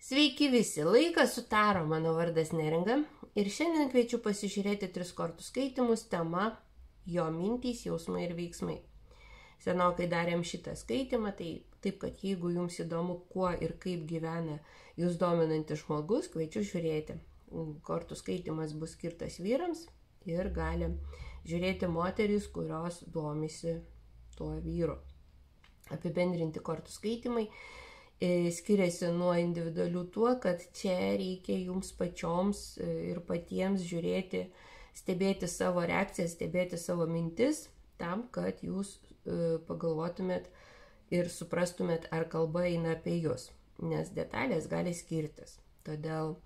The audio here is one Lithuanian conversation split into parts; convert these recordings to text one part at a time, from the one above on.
Sveiki visi, laikas sutaro, mano vardas Neringa ir šiandien kviečiu pasižiūrėti 3 kortų skaitimus, tema jo mintys, jausmai ir veiksmai. Senokai darėm šitą skaitimą, taip kad jeigu jums įdomu, kuo ir kaip gyvena jūs dominantis žmogus, kviečiu žiūrėti. Kortų skaitimas bus skirtas vyrams ir gali žiūrėti moterys, kurios domisi tuo vyru. Apibendrinti kortų skaitimai skiriasi nuo individualių tuo, kad čia reikia jums pačioms ir patiems žiūrėti, stebėti savo reakcijas, stebėti savo mintis, tam, kad jūs pagalvotumėt ir suprastumėt, ar kalba eina apie jūs, nes detalės gali skirtis. Todėl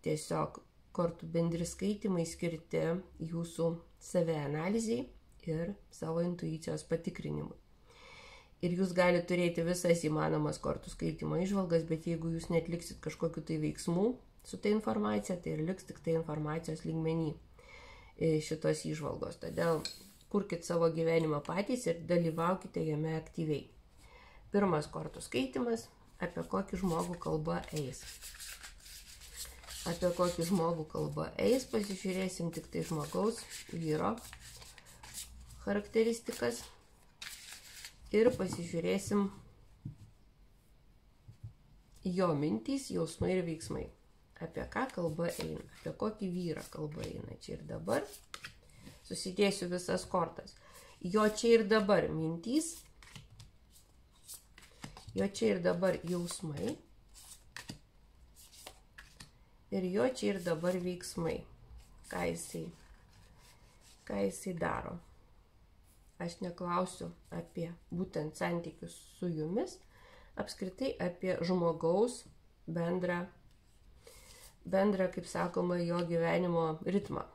tiesiog kortų bendri skaitimai skirti jūsų savianalizei ir savo intuicijos patikrinimui. Ir jūs galite turėti visas įmanomas kortų skaitimo įžvalgas, bet jeigu jūs netliksit kažkokiu tai veiksmų su ta informacija, tai ir liks tik tai informacijos lygmenį šitos įžvalgos. Todėl kurkit savo gyvenimą patys ir dalyvaukite jame aktyviai. Pirmas kortų skaitimas, apie kokį žmogų kalba eis. Apie kokį žmogų kalba eis, pasižiūrėsim tik tai žmogaus, vyro charakteristikas. Ir pasižiūrėsim jo mintys, jausmai ir veiksmai. Apie ką kalba eina, apie kokį vyrą kalba eina čia ir dabar. Susidėsiu visas kortas. Jo čia ir dabar mintys, jo čia ir dabar jausmai ir jo čia ir dabar veiksmai. Ką jisai daro. Aš neklausiu apie būtent santykius su jumis, apskritai apie žmogaus bendrą, kaip sakoma, jo gyvenimo ritmą.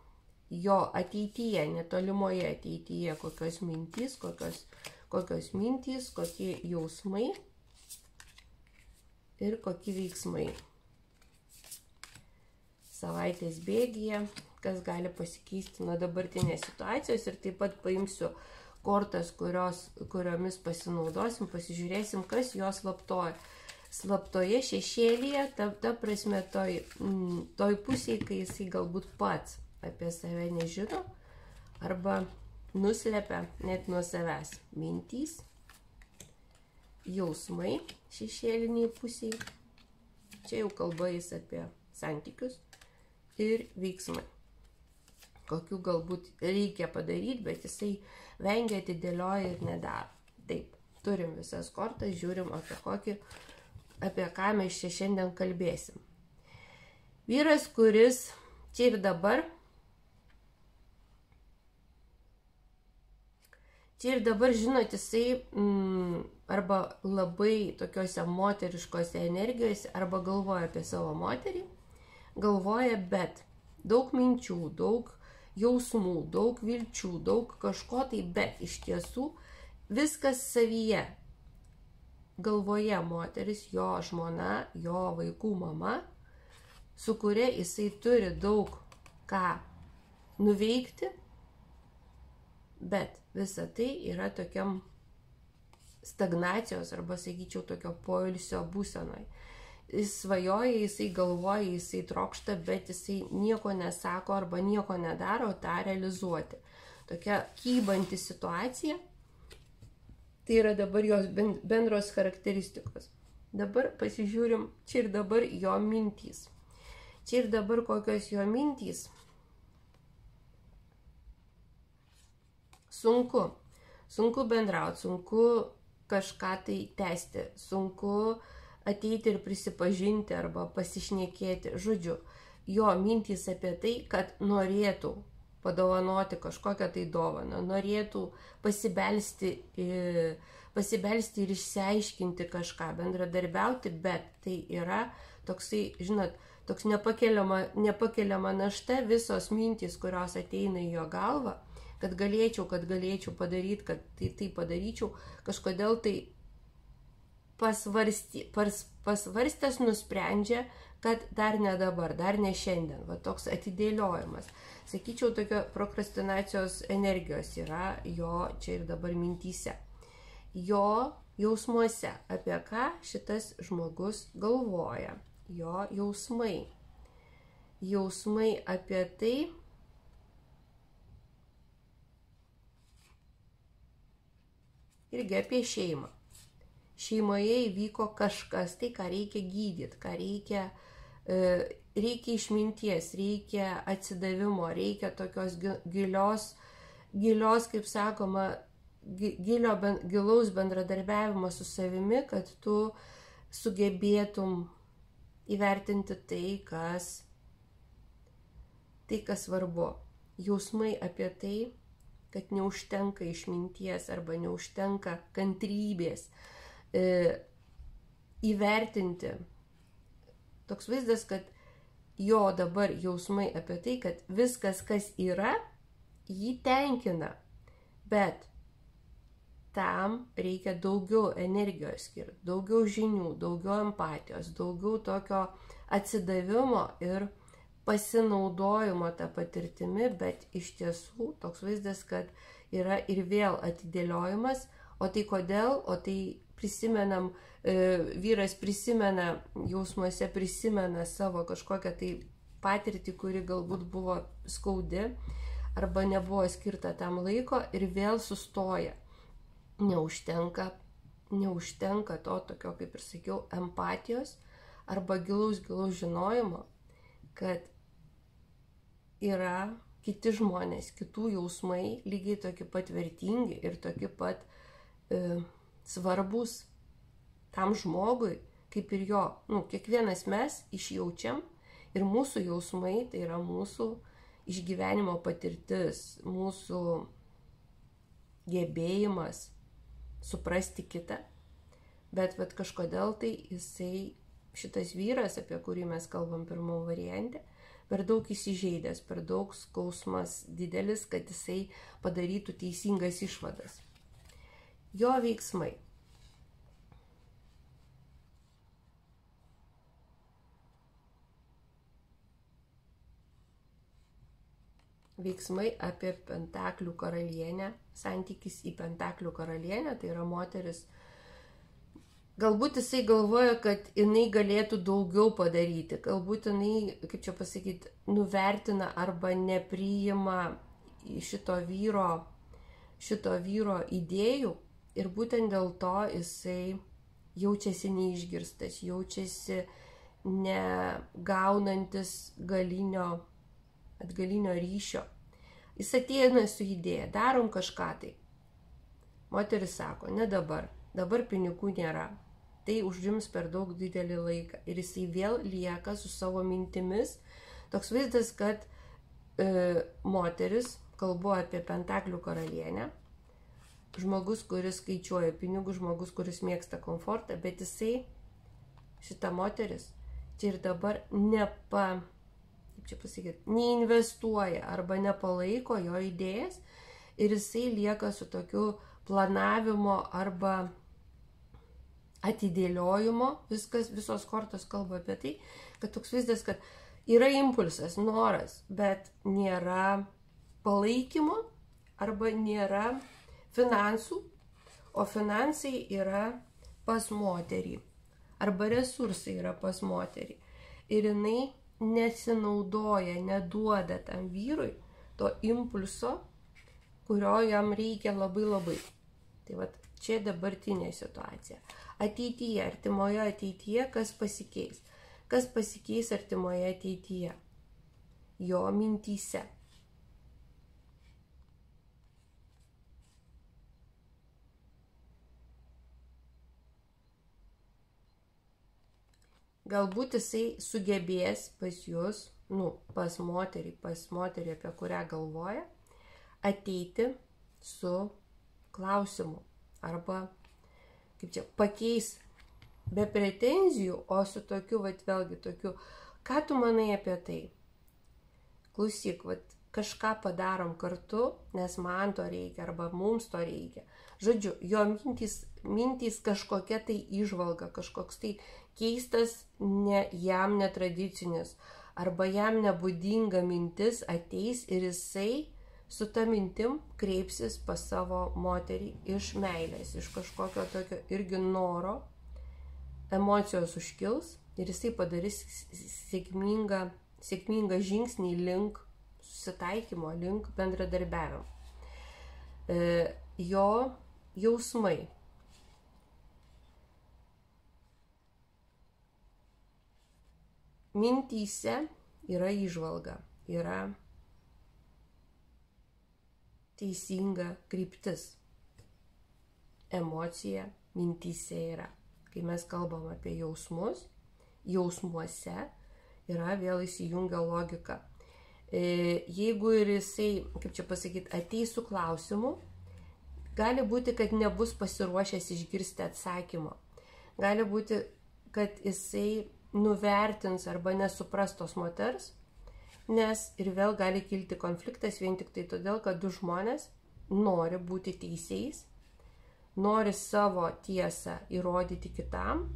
Jo ateityje, netolimoje ateityje, kokios mintys, kokie jausmai ir kokie veiksmai. Savaitės bėgyje, kas gali pasikeisti nuo dabartinės situacijos, ir taip pat paimsiu kortas, kuriomis pasinaudosim, pasižiūrėsim, kas jos slaptoje šešėlyje, ta prasme toj pusėje, kai jisai galbūt pats apie save nežino arba nuslepia net nuo savęs. Mintys, jausmai šešėliniai pusėje, čia jau kalba jis apie santykius ir veiksmai. Kokių galbūt reikia padaryti, bet jisai vengia, atidėlioja ir nedaro. Taip, turim visas kortas, žiūrim apie ką mes čia šiandien kalbėsim. Vyras, kuris čia ir dabar, žinot, jisai arba labai tokiuose moteriškose energijose, arba galvoja apie savo moterį, galvoja, bet daug minčių, daug jausmų, daug vilčių, daug kažko tai, bet iš tiesų viskas savyje. Galvoje moteris, jo žmona, jo vaikų mama, su kuria jisai turi daug ką nuveikti, bet visa tai yra tokiam stagnacijos arba, sakyčiau, tokio poilsio būsenoj. Jis svajoja, jisai galvoja, jisai trokšta, bet jisai nieko nesako arba nieko nedaro tą realizuoti. Tokia kybanti situacija, tai yra dabar jos bendros charakteristikos. Dabar pasižiūrim čia ir dabar jo mintys. Čia ir dabar kokios jo mintys. Sunku bendrauti, sunku kažką tai tęsti, sunku ateiti ir prisipažinti arba pasišnekėti. Žodžiu, jo mintys apie tai, kad norėtų padovanoti kažkokią tai dovaną, norėtų pasibelsti ir išsiaiškinti kažką, bendradarbiauti, bet tai yra toksai, žinot, toks nepakeliama našta, visos mintys, kurios ateina į jo galvą, kad galėčiau padaryti, kad tai padaryčiau, kažkodėl tai pasvarstęs nusprendžia, kad dar ne dabar, dar ne šiandien. Va toks atidėliojimas. Sakyčiau, tokio prokrastinacijos energijos yra jo čia ir dabar mintyse. Jo jausmuose, apie ką šitas žmogus galvoja, jo jausmai. Jausmai apie tai, irgi apie šeimą. Šeimoje įvyko kažkas, tai ką reikia gydyti, ką reikia išminties, reikia atsidavimo, reikia tokios gilios, kaip sakoma, gilaus bendradarbiavimo su savimi, kad tu sugebėtum įvertinti tai, kas svarbu. Jausmai apie tai, kad neužtenka išminties arba neužtenka kantrybės įvertinti. Toks vaizdas, kad jo dabar jausmai apie tai, kad viskas, kas yra, jį tenkina, bet tam reikia daugiau energijos skirti, daugiau žinių, daugiau empatijos, daugiau tokio atsidavimo ir pasinaudojimo tą patirtimi, bet iš tiesų toks vaizdas, kad yra ir vėl atidėliojimas, o tai kodėl, o tai prisimenam, vyras prisimena, jausmuose prisimena savo kažkokią tai patirtį, kuri galbūt buvo skaudi arba nebuvo skirta tam laiko ir vėl sustoja. Neužtenka to tokio, kaip ir sakiau, empatijos arba gilaus žinojimo, kad yra kiti žmonės, kitų jausmai lygiai tokie pat vertingi ir tokie pat svarbus tam žmogui, kaip ir jo. Kiekvienas mes išjaučiam ir mūsų jausmai tai yra mūsų išgyvenimo patirtis, mūsų gebėjimas suprasti kitą. Bet kažkodėl tai šitas vyras, apie kurį mes kalbam pirmam variante, per daug įsižeidęs, per daug skausmas didelis, kad jisai padarytų teisingas išvadas. Jo veiksmai. Veiksmai apie Pentaklių karalienę, santykis į Pentaklių karalienę, tai yra moteris. Galbūt jisai galvoja, kad jinai galėtų daugiau padaryti, galbūt jinai, kaip čia pasakyti, nuvertina arba nepriima šito vyro idėjų ir būtent dėl to jisai jaučiasi neišgirstas, jaučiasi negaunantis atgalinio ryšio. Jis ateina su idėja, darom kažką tai. Moteris sako, ne dabar pinigų nėra, tai užims per daug didelį laiką. Ir jisai vėl lieka su savo mintimis. Toks vaizdas, kad moteris, kalbu apie Pentaklių karalienę, žmogus, kuris skaičiuoja pinigus, žmogus, kuris mėgsta komfortą, bet jisai, šita moteris, čia ir dabar neinvestuoja arba nepalaiko jo idėjas ir jisai lieka su tokiu planavimo arba atidėliojimo. Visos kortos kalba apie tai, kad toks vaizdas, kad yra impulsas, noras, bet nėra palaikymo arba nėra finansų, o finansai yra pas moterį arba resursai yra pas moterį. Ir jinai nesinaudoja, neduoda tam vyrui to impulso, kurio jam reikia labai. Tai čia dabartinė situacija. Ateityje, artimoje ateityje, kas pasikeis? Kas pasikeis artimoje ateityje? Jo mintyse. Galbūt jisai sugebės pas jūs, pas moterį, apie kurią galvoja, ateiti su klausimu. Arba, pakeis be pretenzijų, o su tokiu, vėlgi tokiu, ką tu manai apie tai? Klausyk, kažką padarom kartu, nes man to reikia, arba mums to reikia. Žodžiu, jo mintys kažkokia tai įžvalga, kažkoks tai keistas, jam netradicinis, arba jam nebūdinga mintis ateis ir jisai su ta mintim kreipsis pas savo moterį iš meilės, iš kažkokio tokio irgi noro, emocijos užkils ir jisai padarys sėkmingą žingsnį link susitaikymo, link bendradarbiavimo. Jo jausmai. Mintyse yra įžvalga, yra teisinga kryptis. Emocija mintyse yra. Kai mes kalbam apie jausmus, jausmuose yra vėl įsijungia logika. Jeigu ir jisai, kaip čia pasakyti, ateis su klausimu, gali būti, kad nebus pasiruošęs išgirsti atsakymo. Gali būti, kad jisai nuvertins arba nesupras tos moters, nes ir vėl gali kilti konfliktas vien tik tai todėl, kad du žmonės nori būti teisėjais, nori savo tiesą įrodyti kitam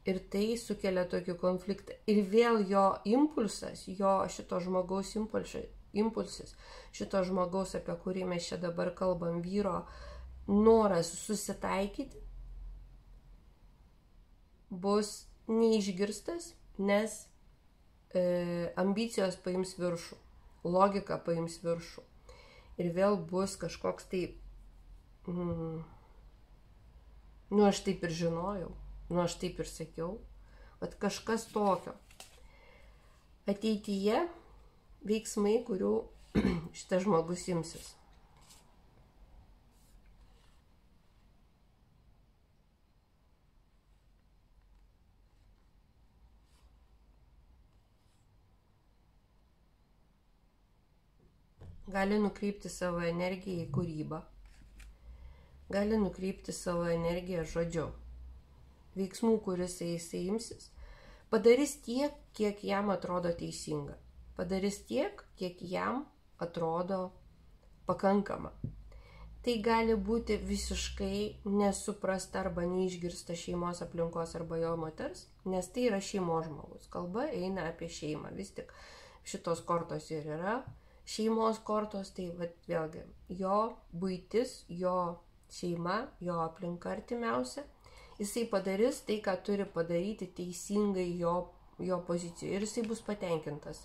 ir tai sukelia tokį konfliktą. Ir vėl jo impulsas, jo šito žmogaus impulsas, šito žmogaus, apie kurį mes čia dabar kalbam, vyro noras susitaikyti, bus neišgirstas, nes ambicijos paims viršų, logika paims viršų. Ir vėl bus kažkoks tai, aš taip ir žinojau, aš taip ir sakiau, bet kažkas tokio. Ateityje veiksmai, kurių šitas žmogus imsis. Gali nukreipti savo energiją į kūrybą. Gali nukreipti savo energiją žodžiu. Veiksmų, kuris jisai imsis, padarys tiek, kiek jam atrodo teisinga. Padarys tiek, kiek jam atrodo pakankama. Tai gali būti visiškai nesuprasta arba neišgirsta šeimos aplinkos arba jo moters, nes tai yra šeimos žmogus. Kalba eina apie šeimą. Vis tik šitos kortos ir yra šeimos kortos, tai vėlgi jo buitis, jo šeima, jo aplinka artimiausia, jisai padarys tai, ką turi padaryti teisingai jo pozicijoje ir jisai bus patenkintas.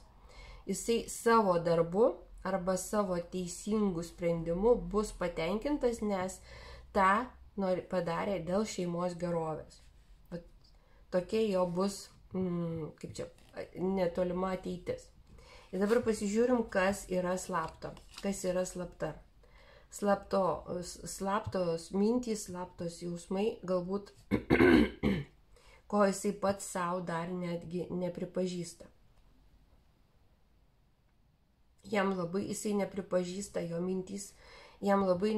Jisai savo darbu arba savo teisingų sprendimų bus patenkintas, nes tą padarė dėl šeimos gerovės. Tokia jo bus, kaip čia, netolima ateitis. Ir dabar pasižiūrim, kas yra slapto, kas yra slapta. Slaptos mintys, slaptos jausmai, galbūt ko jisai pats savo dar netgi nepripažįsta. Jam labai jisai nepripažįsta jo mintys, jam labai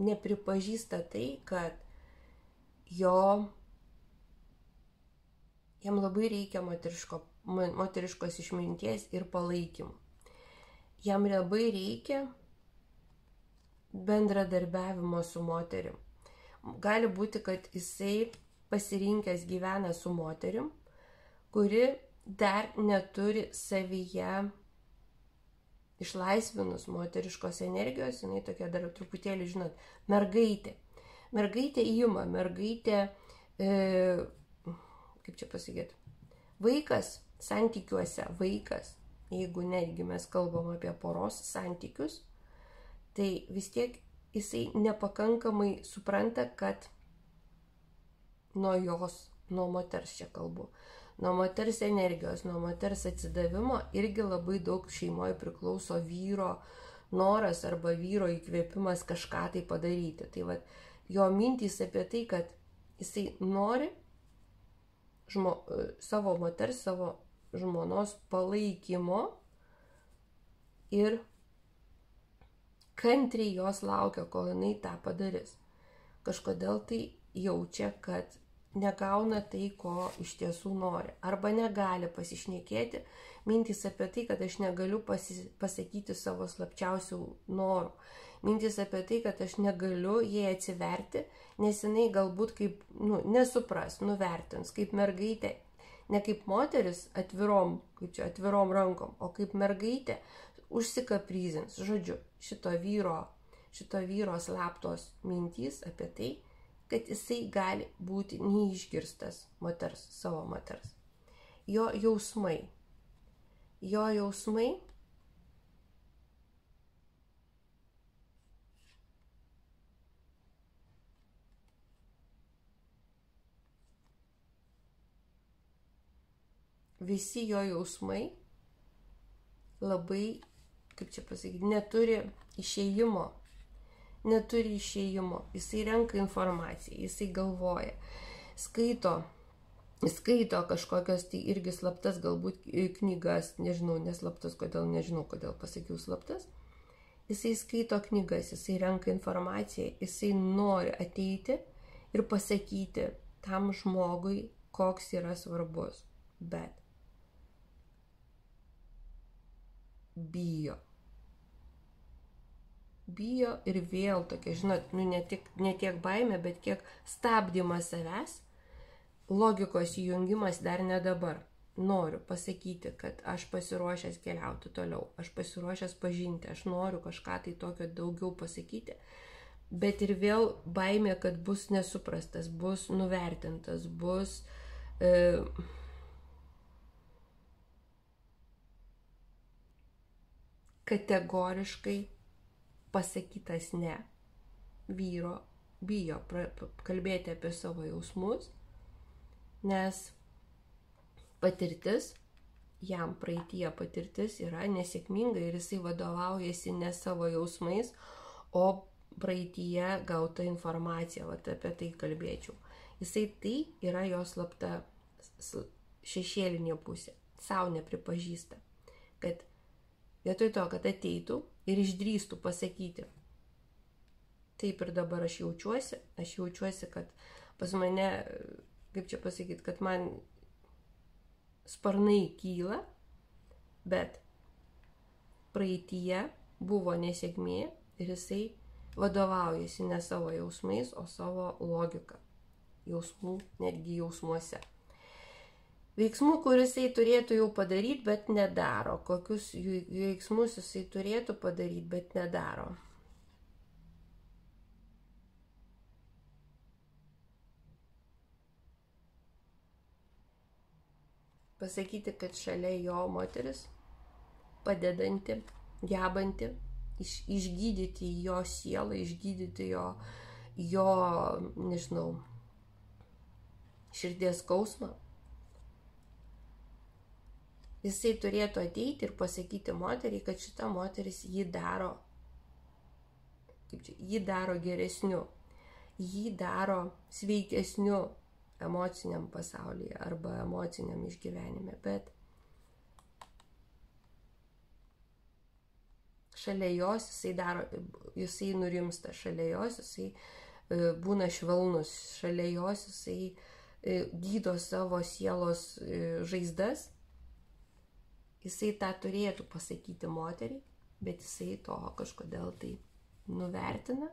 nepripažįsta tai, kad jam labai reikia moteriškos išminties ir palaikymo. Jam labai reikia bendradarbiavimo su moterim. Gali būti, kad jisai pasirinkęs gyvena su moterim, kuri dar neturi savyje išlaisvinus moteriškos energijos, jinai tokia dar truputėlį, žinot, mergaitė. Mergaitė ima, mergaitė, kaip čia pasakyti, vaikas santykiuose, vaikas, jeigu netgi mes kalbam apie poros santykius, tai vis tiek jisai nepakankamai supranta, kad nuo moters čia kalbu, nuo moters energijos, nuo moters atsidavimo irgi labai daug šeimoje priklauso vyro noras arba vyro įkvėpimas kažką tai padaryti. Tai jo mintys apie tai, kad jisai nori savo moters, savo žmonos palaikymo ir kantriai jos laukia, kol jinai tą padarys. Kažkodėl tai jaučia, kad negauna tai, ko iš tiesų nori. Arba negali pasišnekėti mintys apie tai, kad aš negaliu pasakyti savo slapčiausių norų. Mintys apie tai, kad aš negaliu jai atsiverti, nes jinai galbūt kaip, nesupras, nuvertins, kaip mergaitė. Ne kaip moteris atvirom rankom, o kaip mergaitė užsikaprizins. Žodžiu, šito vyro slaptos mintys apie tai, kad jisai gali būti neišgirstas savo moters. Jo jausmai visi jo jausmai labai, kaip čia pasakyti, neturi išėjimo. Jisai renka informaciją, jisai galvoja, skaito kažkokios tai irgi slaptas galbūt knygas, nežinau, kodėl pasakiau slaptas. Jisai skaito knygas, jisai renka informaciją, jisai nori ateiti ir pasakyti tam žmogui, koks yra svarbus, bet bijo ir vėl tokia, žinot, ne tiek baimė, bet kiek stabdymas savęs, logikos įjungimas dar ne dabar. Noriu pasakyti, kad aš pasiruošęs keliauti toliau, aš pasiruošęs pažinti, aš noriu kažką tai tokio daugiau pasakyti, bet ir vėl baimė, kad bus nesuprastas, bus nuvertintas, bus kategoriškai pasakytas ne. Vyro bijo kalbėti apie savo jausmus, nes jam praeityje patirtis yra nesėkminga ir jisai vadovaujasi ne savo jausmais, o praeityje gauta informacija, apie tai kalbėčiau. Jisai tai yra jo slapta šešėlinė pusė, savo nepripažįsta, kad vietoj to, kad ateitų ir išdrįstų pasakyti, taip ir dabar aš jaučiuosi, kad pas mane, kaip čia pasakyti, kad man sparnai kyla, bet praeityje buvo nesėkmė ir jisai vadovaujasi ne savo jausmais, o savo logika. Netgi jausmuose. Veiksmų, kuris jisai turėtų jau padaryti, bet nedaro. Kokius veiksmus jisai turėtų padaryti, bet nedaro. Pasakyti, kad šalia jo moteris, padedanti, gebanti, išgydyti jo sielą, išgydyti jo, nežinau, širdies skausmą. Jisai turėtų ateiti ir pasakyti moteriai, kad šita moteris jį daro geresniu, jį daro sveikesniu emociniam pasaulyje arba emociniam išgyvenime, bet šalia jos jisai nurimsta, šalia jos jisai būna švelnus, šalia jos jisai gydo savo sielos žaizdas. Jisai tą turėtų pasakyti moteriai, bet jisai to kažkodėl tai nuvertina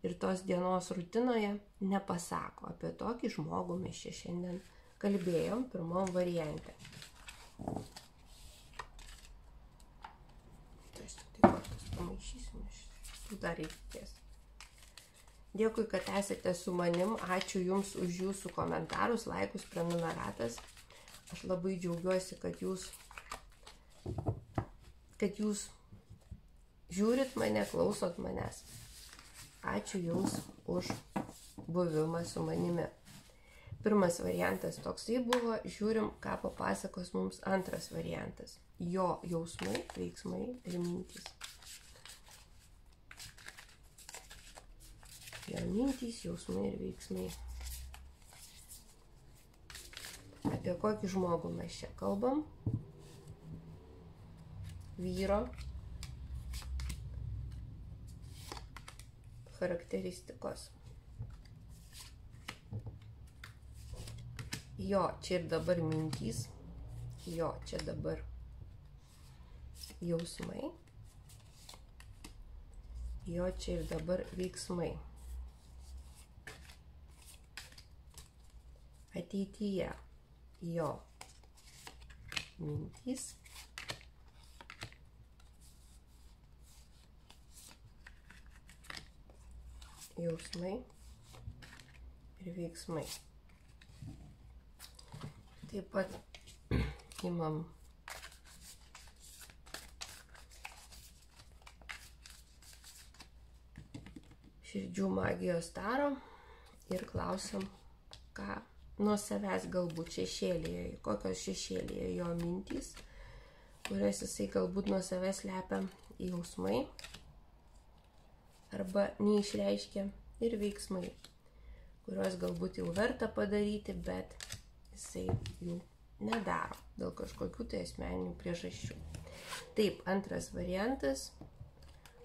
ir tos dienos rutinoje nepasako. Apie tokį žmogų mes čia šiandien kalbėjom pirmam variante. Tai kortas pamaišysim, dar reikės. Dėkui, kad esate su manim, ačiū Jums už Jūsų komentarus, laikus, prenumeratas. Aš labai džiaugiuosi, kad jūs žiūrit mane, klausot manęs. Ačiū Jums už buvimą su manimi. Pirmas variantas toksai buvo, žiūrim, ką papasakos mums antras variantas. Jo jausmai, veiksmai ir mintys. Jo mintys, jausmai ir veiksmai. Apie kokį žmogų mes čia kalbam? Vyro charakteristikos. Jo čia ir dabar mintys, jo čia dabar jausmai, jo čia ir dabar veiksmai. Ateityje jo mintys, jausmai ir veiksmai. Taip pat imam širdžių magijos taro ir klausiam, ką nuo savęs galbūt šešėlėje, kokios šešėlėje jo mintys, kurias jisai galbūt nuo savęs slepia jausmai arba neišreiškia, ir veiksmai, kuriuos galbūt jau verta padaryti, bet jisai jų nedaro dėl kažkokių tai asmeninių priežasčių. Taip, antras variantas,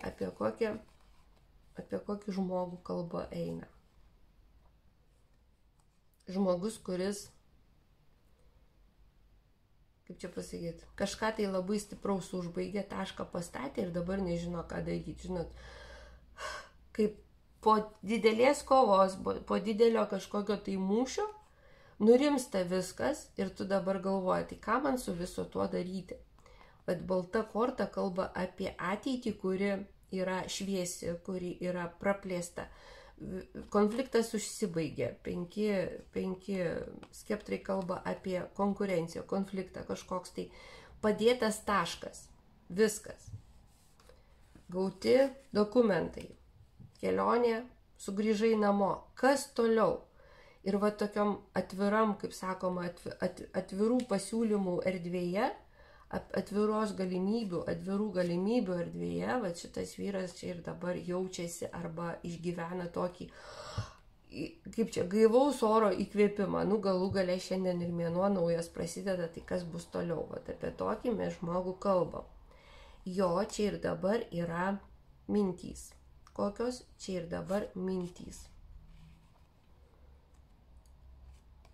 apie kokį žmogų kalba eina. Žmogus, kuris, kaip čia pasakyti, kažką tai labai stipraus užbaigė, tašką pastatė ir dabar nežino, ką daryti. Žinot, kaip po didelės kovos, po didelio kažkokio tai mūšio, nurimsta viskas ir tu dabar galvoji, tai ką man su viso tuo daryti. Bet balta korta kalba apie ateitį, kuri yra šviesi, kuri yra praplėsta. Konfliktas užsibaigė. Penki skeptrai kalba apie konkurenciją, konfliktą, kažkoks tai padėtas taškas. Viskas. Gauti dokumentai. Kelionė, sugrįžai namo. Kas toliau? Ir va tokiom atviram, kaip sakoma, atvirų pasiūlymų erdvėje, atvirų galimybių erdvėje, va šitas vyras čia ir dabar jaučiasi arba išgyvena tokį, kaip čia, gaivaus oro įkvėpimą. Nu, galų gale šiandien ir mėnuo naujas prasideda, tai kas bus toliau? Va apie tokį mes žmogų kalbam. Jo čia ir dabar yra mintys. Kokios čia ir dabar mintys?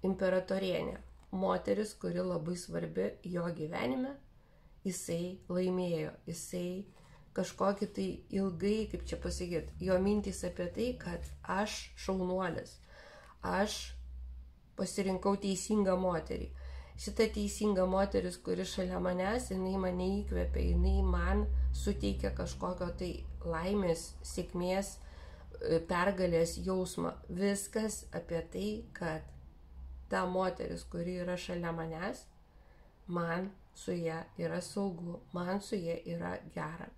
Imperatorienė. Moteris, kuri labai svarbi jo gyvenime, jisai laimėjo, jisai kažkokį tai ilgai, kaip čia pasakyti, jo mintys apie tai, kad aš šaunuolis, aš pasirinkau teisingą moterį. Šita teisinga moteris, kuri šalia manęs, jinai mane įkvėpia, jinai man suteikia kažkokio tai laimės, sėkmės, pergalės jausmą. Viskas apie tai, kad ta moteris, kuri yra šalia manęs, man su ja yra saugu, man su ja yra gera,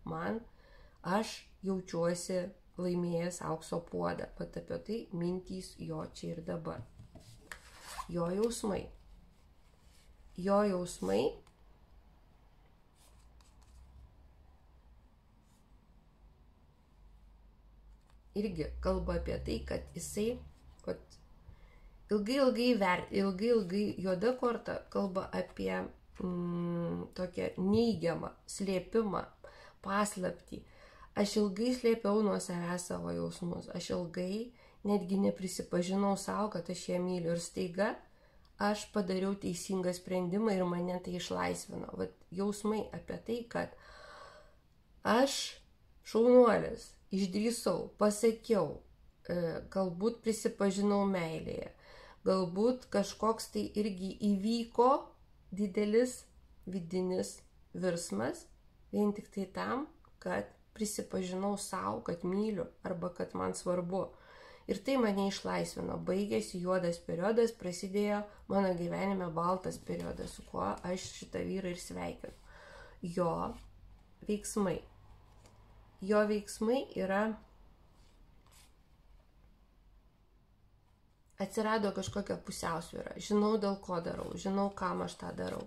aš jaučiuosi laimėjęs aukso puodą. Pat apie tai mintys jo čia ir dabar. Jo jausmai. Jo jausmai irgi kalba apie tai, kad jisai ilgai juoda korta kalba apie tokią neigiamą slėpimą, paslaptį. Aš ilgai slėpiau nuo savęs savo jausmus. Aš ilgai netgi neprisipažinau savo, kad aš ją myliu. Ir staiga aš padariau teisingą sprendimą ir mane tai išlaisvino. Vat jausmai apie tai, kad aš šaunuolis, išdrįsau, pasakiau, galbūt prisipažinau meilėje. Galbūt kažkoks tai irgi įvyko didelis vidinis virsmas, vien tik tai tam, kad prisipažinau savo, kad myliu arba kad man svarbu. Ir tai mane išlaisvino. Baigėsi juodas periodas, prasidėjo mano gyvenime baltas periodas, su kuo aš šitą vyrą ir sveikinu. Jo veiksmai. Jo veiksmai yra... Atsirado kažkokia pusiausvyra. Žinau, dėl ko darau. Žinau, kam aš tą darau.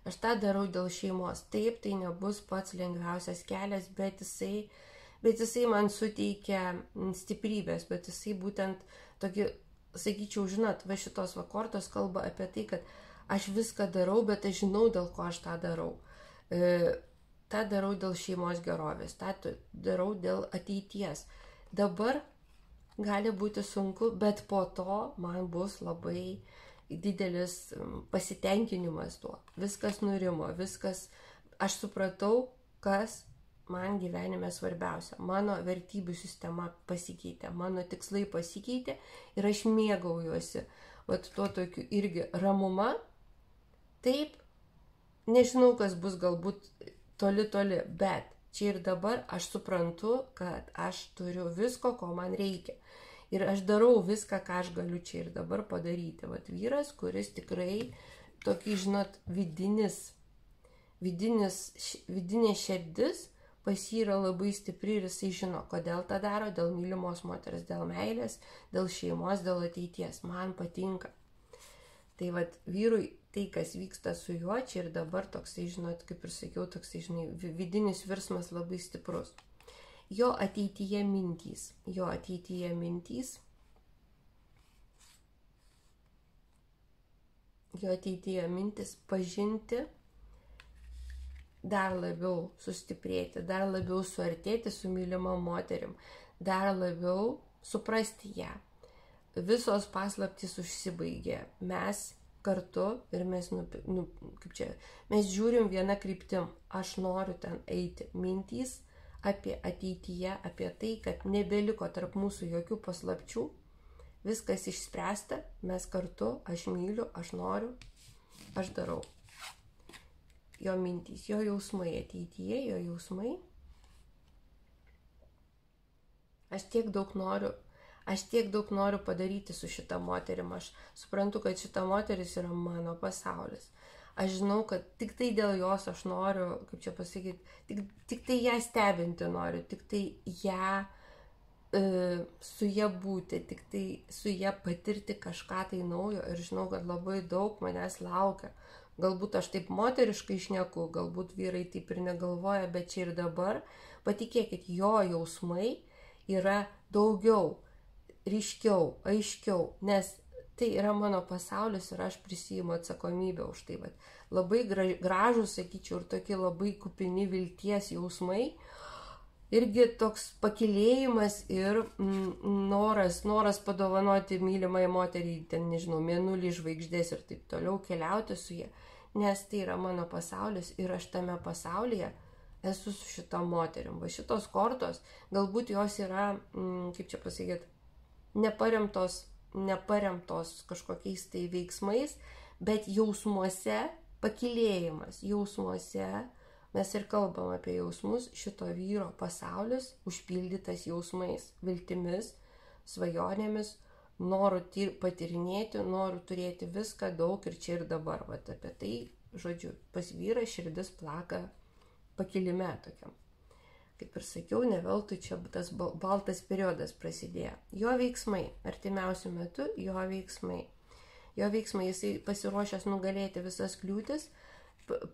Aš tą darau dėl šeimos. Taip, tai nebus pats lengviausias kelias, bet jisai man suteikia stiprybės, bet jisai būtent tokį, sakyčiau, žinot, va šitos kortos kalba apie tai, kad aš viską darau, bet aš žinau, dėl ko aš tą darau. tą darau dėl šeimos gerovės, tą darau dėl ateities. Dabar gali būti sunku, bet po to man bus labai didelis pasitenkinimas tuo. Viskas nurimo, aš supratau, kas man gyvenime svarbiausia. Mano vertybių sistema pasikeitė, mano tikslai pasikeitė ir aš mėgaujuosi. Vat tuo tokiu irgi ramuma. Taip, nežinau, kas bus galbūt toli, bet Čia ir dabar aš suprantu, kad aš turiu visko, ko man reikia. Ir aš darau viską, ką aš galiu čia ir dabar padaryti. Vat vyras, kuris tikrai tokį, žinot, vidinė širdis pas jį yra labai stipri ir jisai žino, kodėl tą daro, dėl mylimos moters, dėl meilės, dėl šeimos, dėl ateities. Man patinka. Tai vat vyrui tai, kas vyksta su juo, čia ir dabar toksai, žinot, kaip ir sakiau, toksai, žinai, vidinis virsmas labai stiprus. Jo ateityje mintys pažinti, dar labiau sustiprėti, dar labiau suartėti su mylima moterim, dar labiau suprasti ją. Visos paslaptys užsibaigė. Mes kartu ir mes, mes žiūrim vieną kryptim. Aš noriu ten eiti. Mintys apie ateityje, apie tai, kad nebeliko tarp mūsų jokių paslapčių. Viskas išspręsta, mes kartu, aš myliu, aš noriu, aš darau. Jo mintys, jo jausmai ateityje, jo jausmai. Aš tiek daug noriu padaryti su šita moterim. Aš suprantu, kad šita moteris yra mano pasaulis. Aš žinau, kad tik tai dėl jos aš noriu, kaip čia pasakyti, tik tai ją stebinti noriu, tik tai ją su ją būti, tik tai su ją patirti kažką tai naujo ir žinau, kad labai daug manęs laukia. Galbūt aš taip moteriškai šneku, galbūt vyrai taip ir negalvoja, bet čia ir dabar, patikėkit, jo jausmai yra daugiau, ryškiau, aiškiau, nes tai yra mano pasaulis ir aš prisiimu atsakomybę už tai. Labai gražus, sakyčiau, ir tokie labai kupini vilties jausmai. Irgi toks pakilėjimas ir noras padovanoti mylimai moteriai, ten, nežinau, mėnulį, žvaigždės ir taip toliau, keliauti su jie. Nes tai yra mano pasaulis ir aš tame pasaulyje esu su šita moterim. Va šitos kortos, galbūt jos yra, kaip čia pasakyti, neparemtos kažkokiais tai veiksmais, bet jausmuose pakilėjimas, jausmuose mes ir kalbam apie jausmus, šito vyro pasaulis užpildytas jausmais, viltimis, svajonėmis, noru patirinėti, noru turėti viską daug ir čia ir dabar. Vat apie tai, žodžiu, pas vyrą širdis plaka pakilime tokiam. Kaip ir sakiau, ne veltui čia tas baltas periodas prasidėjo. Jo veiksmai, artimiausių metų jo veiksmai. Jisai pasiruošęs nugalėti visas kliūtis,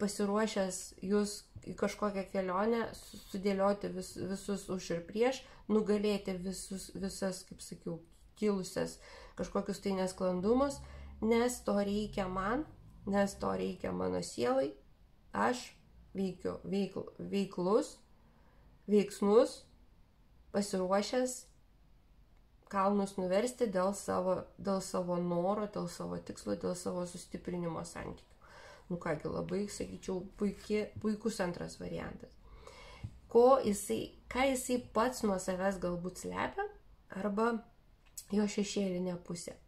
pasiruošęs jūs į kažkokią kelionę, sudėlioti visus už ir prieš, nugalėti visas, kaip sakiau, kilusias kažkokius tai nesklandumus, nes to reikia man, nes to reikia mano sielai. Aš veikiu veiksmus, pasiruošęs kalnus nuversti dėl savo noro, dėl savo tikslo, dėl savo sustiprinimo santykių. Nu kągi, labai, sakyčiau, puikus antras variantas. Ką jisai pats nuo savęs galbūt slepia, arba jo šešėlinė pusė.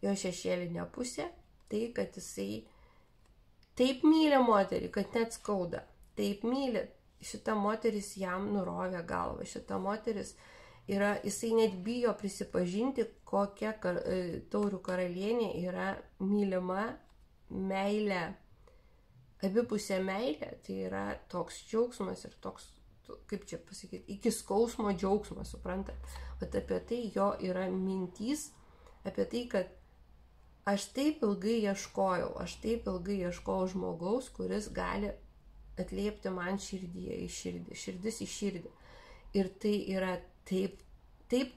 Jo šešėlinė pusė, tai, kad jisai taip myli moterį, kad net skauda. Taip myli, šita moteris jam nurovė galvą. Šita moteris yra, jisai net bijo prisipažinti, kokia taurių karalienė yra mylima, meilė, abipusė meilė. Tai yra toks džiaugsmas ir toks, kaip čia pasakyti, iki skausmo džiaugsmas, suprantat? Bet apie tai jo yra mintys, apie tai, kad aš taip ilgai ieškojau žmogaus, kuris gali atliepti man širdis į širdį. Ir tai yra taip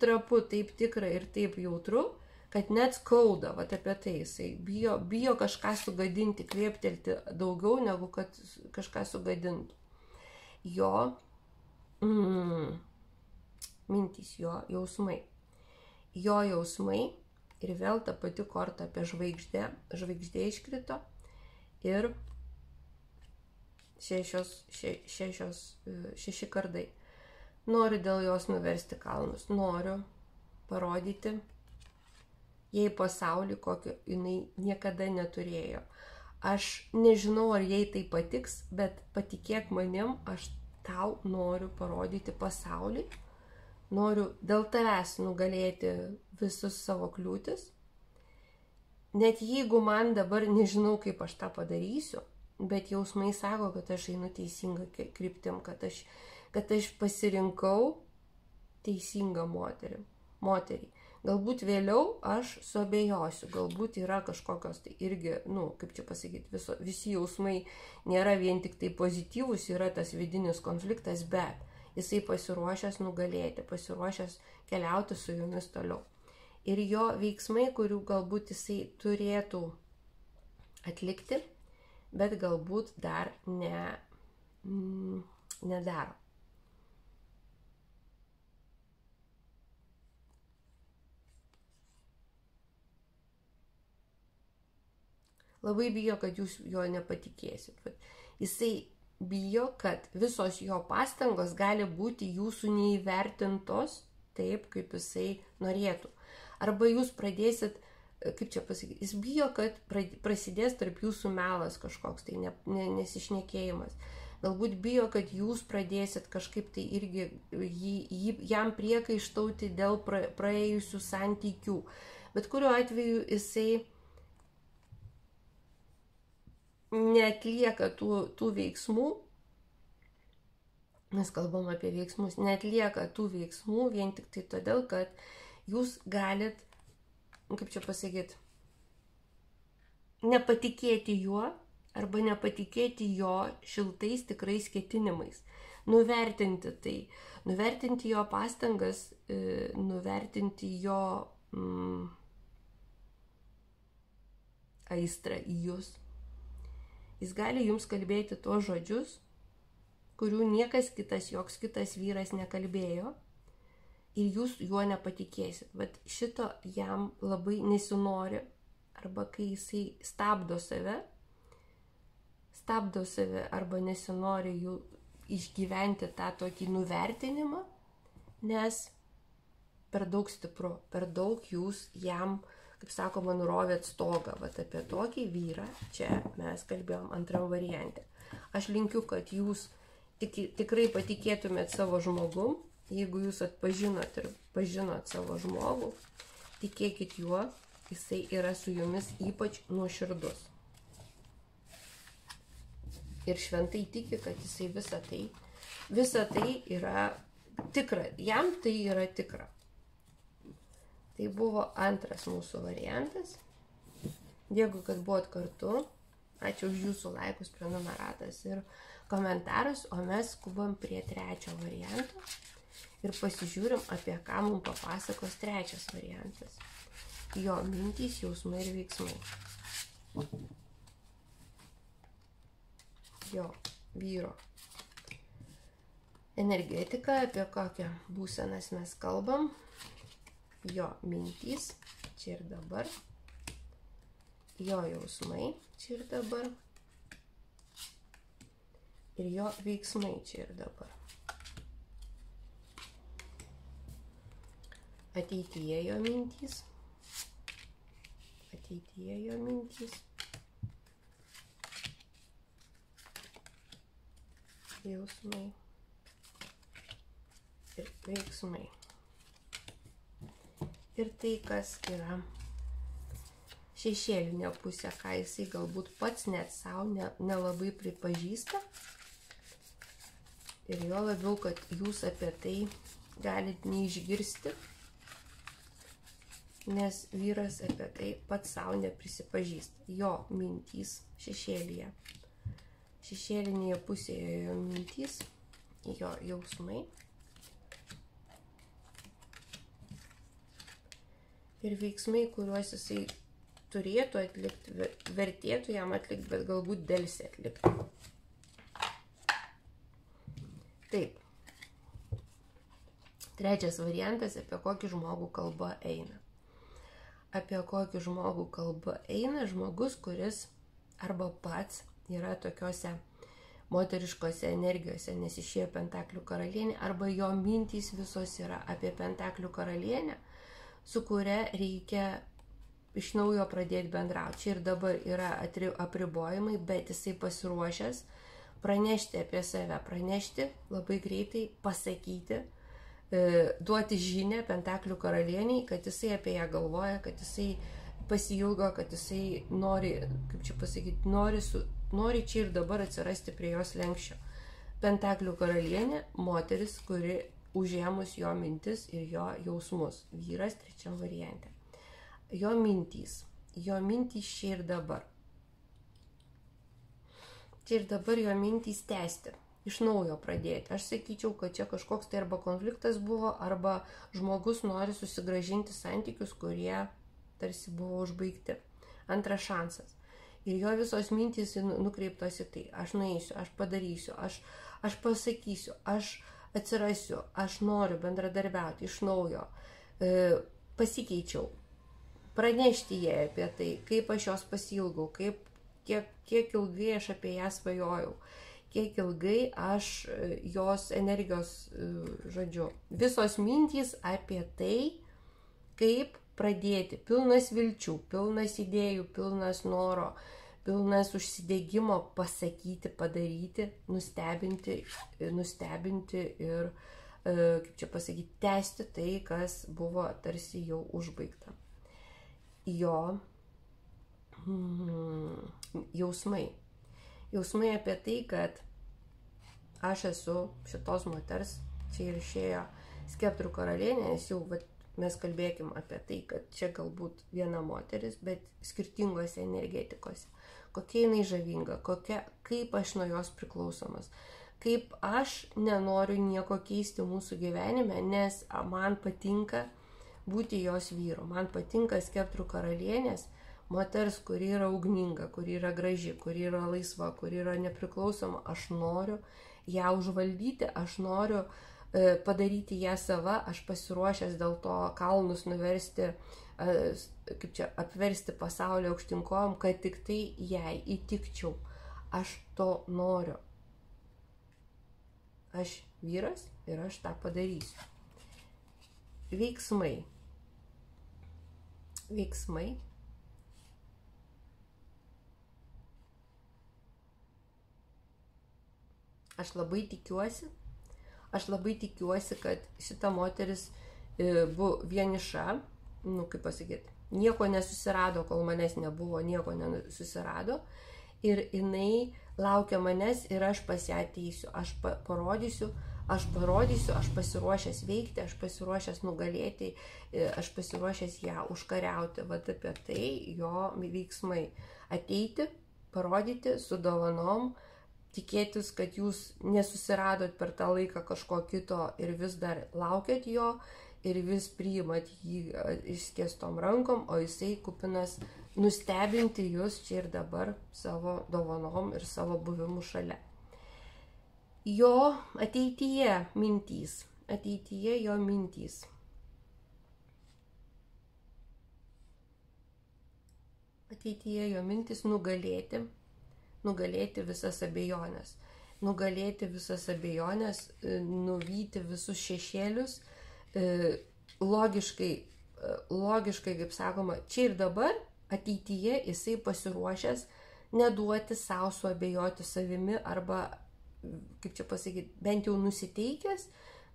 trapu, taip tikra ir taip jautru, kad net skauda. Vat apie tai jisai bijo kažką sugadinti, kvėptelti daugiau, negu kad kažką sugadintų. Jo mintys, jo jausmai. Jo jausmai ir vėl ta pati korta apie žvaigždę. Žvaigždė iškrito ir 6 kardai. Noriu dėl jos nuversti kalnus. Noriu parodyti jai pasaulį, kokio jinai niekada neturėjo. Aš nežinau, ar jai tai patiks, bet patikėk manim, aš tau noriu parodyti pasauliui, noriu dėl tavęs nugalėti visus savo kliūtis. Net jeigu man dabar nežinau, kaip aš tą padarysiu, bet jausmai sako, kad aš einu teisingą kryptim, kad aš pasirinkau teisingą moterį. Galbūt vėliau aš suabejosiu, galbūt yra kažkokios tai irgi, kaip čia pasakyti, visi jausmai nėra vien tik tai pozityvus, yra tas vidinis konfliktas, bet jisai pasiruošęs nugalėti, pasiruošęs keliauti su jumis toliau. Ir jo veiksmai, kurių galbūt jisai turėtų atlikti, bet galbūt dar nedaro. Labai bijo, kad jūs jo nepatikėsit. Jisai bijo, kad visos jo pastangos gali būti jūsų neįvertintos taip, kaip jisai norėtų. Arba jūs pradėsit, kaip čia pasakyti, jis bijo, kad prasidės tarp jūsų melas kažkoks, tai nesišnekėjimas. Galbūt bijo, kad jūs pradėsit kažkaip tai irgi jam priekaištauti dėl praėjusių santykių. Bet kuriuo atveju jisai neatlieka tų veiksmų, mes kalbam apie veiksmus, neatlieka tų veiksmų vien tik tai todėl, kad jūs galit, kaip čia pasakyti, nepatikėti juo arba nepatikėti jo šiltais tikrais ketinimais, nuvertinti tai, nuvertinti jo pastangas, nuvertinti jo aistrą į jūs. Jis gali jums kalbėti tuos žodžius, kurių niekas kitas, joks kitas vyras nekalbėjo ir jūs juo nepatikėsit. Vat šito jam labai nesinori, arba kai jisai stabdo save arba nesinori jų išgyventi tą tokį nuvertinimą, nes per daug stipru, per daug jūs jam, kaip sakoma, nurovėt stogą. Vat apie tokį vyrą čia mes kalbėjom antram variante. Aš linkiu, kad jūs tikrai patikėtumėt savo žmogum. Jeigu jūs atpažinot ir pažinot savo žmogų, tikėkit juo, jisai yra su jumis ypač nuoširdus. Ir šventai tiki, kad jisai visa tai yra tikra. Jam tai yra tikra. Tai buvo antras mūsų variantas. Dėkui, kad buvot kartu. Ačiū už jūsų laikus, prenumeratas ir komentarus. O mes skubam prie trečio varianto. Ir pasižiūrim, apie ką mums papasakos trečias variantas. Jo mintys, jausmai ir veiksmai. Jo vyro energetika, apie kokią būsenas mes kalbam. Jo mintys, čia ir dabar, jo jausmai, čia ir dabar, ir jo veiksmai, čia ir dabar. Ateityje jo mintys, jausmai ir veiksmai. Ir tai, kas yra šešėlinė pusė, ką jisai galbūt pats net savo nelabai pripažįsta. Ir jo labiau, kad jūs apie tai galit neišgirsti, nes vyras apie tai pats savo neprisipažįsta. Jo mintys šešėlyje. Šešėlinėje pusėje jo mintys, jo jausmai. Ir veiksmai, kuriuos jisai turėtų atlikti, vertėtų jam atlikti, bet galbūt delsia atlikti. Taip. Trečias variantas, apie kokį žmogų kalba eina. Apie kokį žmogų kalba eina žmogus, kuris arba pats yra tokiuose moteriškose energijose, nes išėjo Pentaklių karalienė, arba jo mintys visos yra apie Pentaklių karalienę, su kuria reikia iš naujo pradėti bendrauti. Čia ir dabar yra apribojimai, bet jisai pasiruošęs pranešti apie save, pranešti labai greitai, pasakyti, duoti žinią Pentaklių karalieniai, kad jisai apie ją galvoja, kad jisai pasiilgo, kad jisai nori, kaip čia pasakyti, nori čia ir dabar atsirasti prie jos lenkščio. Pentaklių karalienė, moteris, kuri užėmus jo mintis ir jo jausmus. Vyras trečiam variante. Jo mintys čia ir dabar. Čia ir dabar jo mintys tęsti, iš naujo pradėti. Aš sakyčiau, kad čia kažkoks tai arba konfliktas buvo, arba žmogus nori susigrąžinti santykius, kurie tarsi buvo užbaigti. Antras šansas. Ir jo visos mintys nukreiptos į tai. Aš nueisiu, aš padarysiu, aš pasakysiu, aš atsirasiu, aš noriu bendradarbiauti iš naujo. Pasikeičiau. Pranešti jai apie tai, kaip aš jos pasiilgau, kiek ilgai aš apie ją svajojau, kiek ilgai aš jos energijos, žodžiu, visos mintys apie tai, kaip pradėti, pilnas vilčių, pilnas idėjų, pilnas noro, pilnas užsidegimo pasakyti, padaryti, nustebinti ir, kaip čia pasakyti, tęsti tai, kas buvo tarsi jau užbaigta. Jo jausmai. Jausmai apie tai, kad aš esu šitos moters, čia ir išėjo skeptrų karalienė, nes jau mes kalbėkim apie tai, kad čia galbūt viena moteris, bet skirtingose energetikose. Kokia jinai žavinga, kaip aš nuo jos priklausomas, kaip aš nenoriu nieko keisti mūsų gyvenime, nes man patinka būti jos vyru. Man patinka skeptrų karalienės, moters, kuri yra ugninga, kuri yra graži, kuri yra laisva, kuri yra nepriklausoma. Aš noriu ją užvaldyti, aš noriu padaryti ją sava, aš pasiruošęs dėl to kalnus nuversti, kaip čia, apversti pasaulio aukštinkojom, kad tik tai jai įtikčiau. Aš to noriu. Aš vyras ir aš tą padarysiu. Veiksmai. Aš labai tikiuosi, kad šita moteris buvo vieniša, kaip pasakyti, nieko nesusirado, kol manęs nebuvo, nieko nesusirado. Ir jinai laukia manęs ir aš pas ją ateisiu, aš parodysiu, aš pasiruošęs veikti, aš pasiruošęs nugalėti, aš pasiruošęs ją užkariauti. Vat apie tai jo veiksmai. Ateiti, parodyti su dovanom, tikėtis, kad jūs nesusiradot per tą laiką kažko kito ir vis dar laukiat jo ir vis priimat jį išskėstom rankom, o jisai kupinas nustebinti jūs čia ir dabar savo dovanom ir savo buvimu šalia. Jo ateityje jo mintys. Ateityje jo mintys nugalėti visas abejonės. Nuvyti visus šešėlius, logiškai, kaip sakoma, čia ir dabar, ateityje jisai pasiruošęs neduoti savo suabejoti savimi arba, kaip čia pasakyti, bent jau nusiteikęs,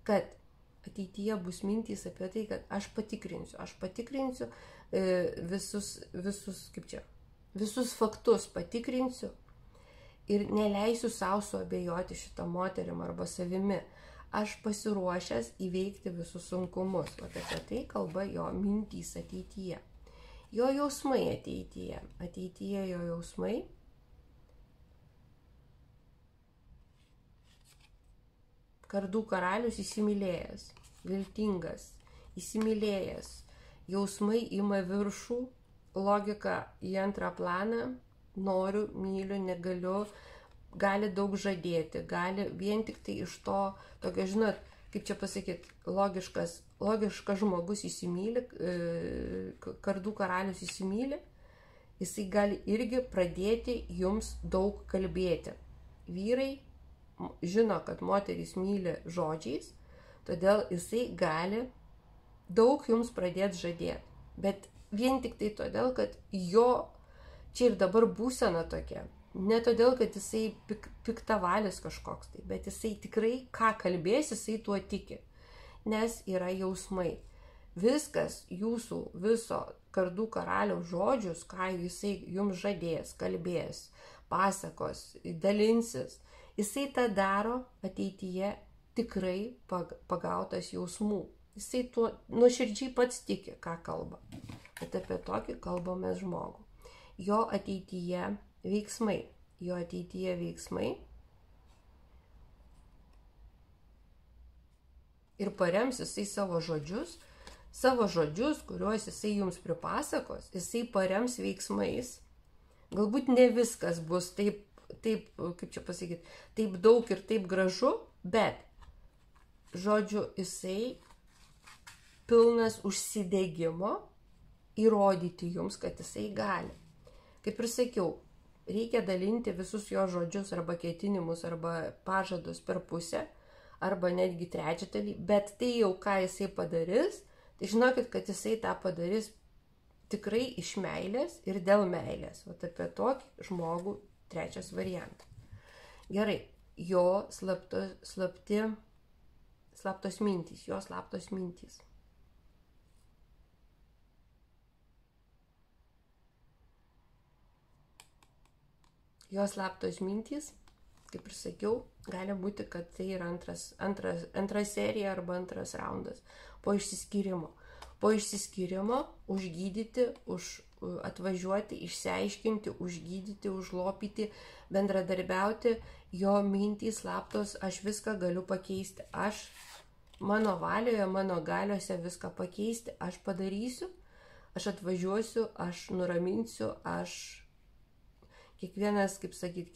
kad ateityje bus mintys apie tai, kad aš patikrinsiu visus faktus patikrinsiu ir neleisiu savo suabejoti šitą moterim arba savimi. Aš pasiruošęs įveikti visus sunkumus. O apie tai kalba jo mintys ateityje. Jo jausmai ateityje. Ateityje jo jausmai. Kardų karalius įsimylėjęs, viltingas, įsimylėjęs. Jausmai ima viršų, logika į antrą planą. Noriu, myliu, negaliu, gali daug žadėti, gali vien tik tai iš to, tokio, žinot, kaip čia pasakyti, logiškas žmogus įsimyli, kardų karalius įsimyli, jisai gali irgi pradėti jums daug kalbėti. Vyrai žino, kad moterys myli žodžiais, todėl jisai gali daug jums pradėti žadėti, bet vien tik tai todėl, kad jo čia ir dabar būsena tokia. Ne todėl, kad jisai piktavalis kažkoks tai, bet jisai tikrai, ką kalbės, jisai tuo tiki. Nes yra jausmai. Viskas jūsų viso kardų karaliaus žodžius, ką jisai jums žadės, kalbės, pasakos, dalinsis, jisai tą daro ateityje tikrai pagautas jausmų. Jisai tuo nuoširdžiai pats tiki, ką kalba. Bet apie tokį kalbame žmogų. Jo ateityje veiksmai. Jo ateityje veiksmai. Ir parems jisai savo žodžius, kuriuos jisai jums pripasakos, jisai parems veiksmais. Galbūt ne viskas bus taip, kaip čia pasakyti, taip daug ir taip gražu, bet, žodžiu, jisai pilnas užsidegimo įrodyti jums, kad jisai gali. Kaip ir sakiau, reikia dalinti visus jo žodžius arba ketinimus arba pažadus per pusę arba netgi trečdalį, bet tai jau ką jisai padarys, tai žinokit, kad jisai tą padarys tikrai iš meilės ir dėl meilės. Vat apie tokį žmogų trečias variantas. Gerai, jo slaptos mintys. Jo slaptos mintys, kaip ir sakiau, gali būti, kad tai yra antra serija arba antras raundas po išsiskyrimo. Po išsiskyrimo užgydyti, atvažiuoti, išsiaiškinti, užgydyti, užlopyti, bendradarbiauti, jo mintys slaptos, aš viską galiu pakeisti. Mano valioje, mano galiuose viską pakeisti, aš padarysiu, aš atvažiuosiu, aš nuraminsiu, aš kiekvienas, kaip sakyti,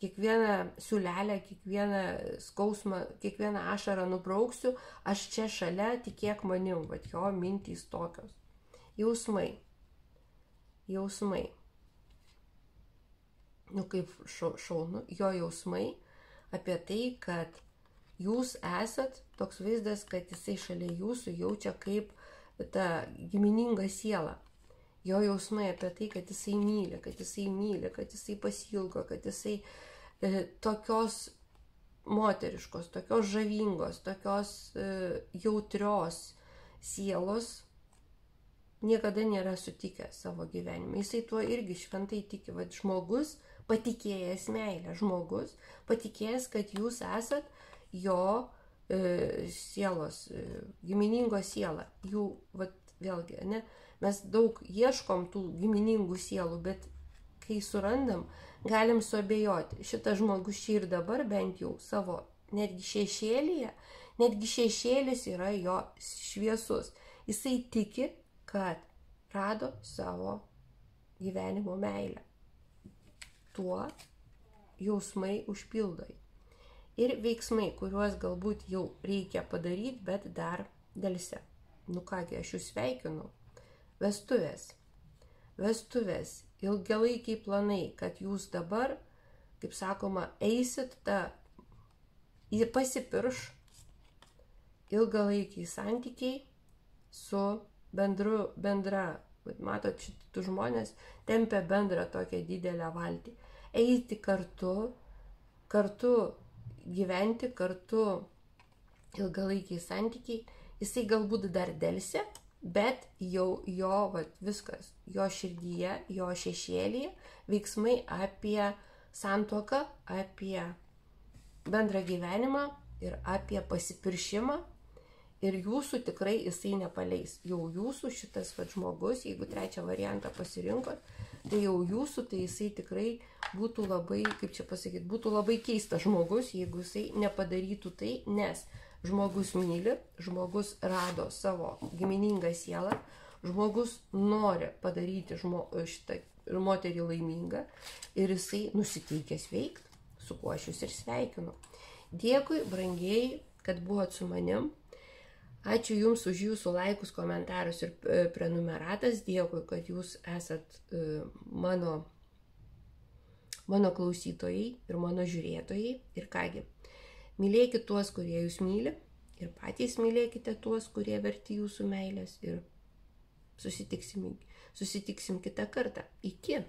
kiekvieną siūlelę, kiekvieną skausmą, kiekvieną ašarą nubrauksiu, aš čia šalia, tikėk manim, vat jo mintys tokios. Jausmai. Kaip šaunu, jo jausmai apie tai, kad jūs esat toks vaizdas, kad jisai šalia jūsų jaučia kaip ta gimininga siela. Jo jausmai apie tai, kad jisai myli, kad jisai pasiilgo, kad jisai tokios moteriškos, tokios žavingos, tokios jautrios sielos niekada nėra sutikęs savo gyvenime. Jisai tuo irgi šventai tiki. Vat žmogus patikėjęs meilę, žmogus patikėjęs, kad jūs esat jo sielos, giminingo siela. Jų, vat vėlgi, ne? Mes daug ieškom tų giminingų sielų, bet kai surandam, galim suabejoti. Šitas žmogus čia ir dabar bent jau savo, netgi šešėlis yra jo šviesus. Jisai tiki, kad rado savo gyvenimo meilę. Tuo jausmai užpildai. Ir veiksmai, kuriuos galbūt jau reikia padaryti, bet dar dėlse. Nu kągi, aš jūs sveikinu. Vestuvės, ilgalaikiai planai, kad jūs dabar, kaip sakoma, eisit pasipirš ilgalaikiai santykiai su bendra, matot, šitų žmonės tempia bendrą tokią didelę valtį. Eiti kartu gyventi, kartu ilgalaikiai santykiai, jisai galbūt dar dėlse, bet jau jo viskas, jo širdyje, jo šešėlyje veiksmai apie santuoką, apie bendrą gyvenimą ir apie pasipiršimą. Ir jūsų tikrai jisai nepaleis. Jau jūsų šitas žmogus, jeigu trečią variantą pasirinkot, tai jau jūsų, tai jisai tikrai būtų labai, kaip čia pasakyti, būtų labai keistas žmogus, jeigu jisai nepadarytų tai, nes žmogus myli, žmogus rado savo giminingą sielą, žmogus nori padaryti šitą moterį laimingą ir jisai nusiteikęs veikti, su kuo aš jūs ir sveikinu. Dėkui, brangieji, kad buvot su manim. Ačiū Jums už Jūsų laikus, komentarus ir prenumeratas. Dėkui, kad Jūs esat mano klausytojai ir mano žiūrėtojai. Ir kągi, mylėkit tuos, kurie Jūs myli, ir patys mylėkite tuos, kurie verti Jūsų meilės. Ir susitiksim kitą kartą. Iki.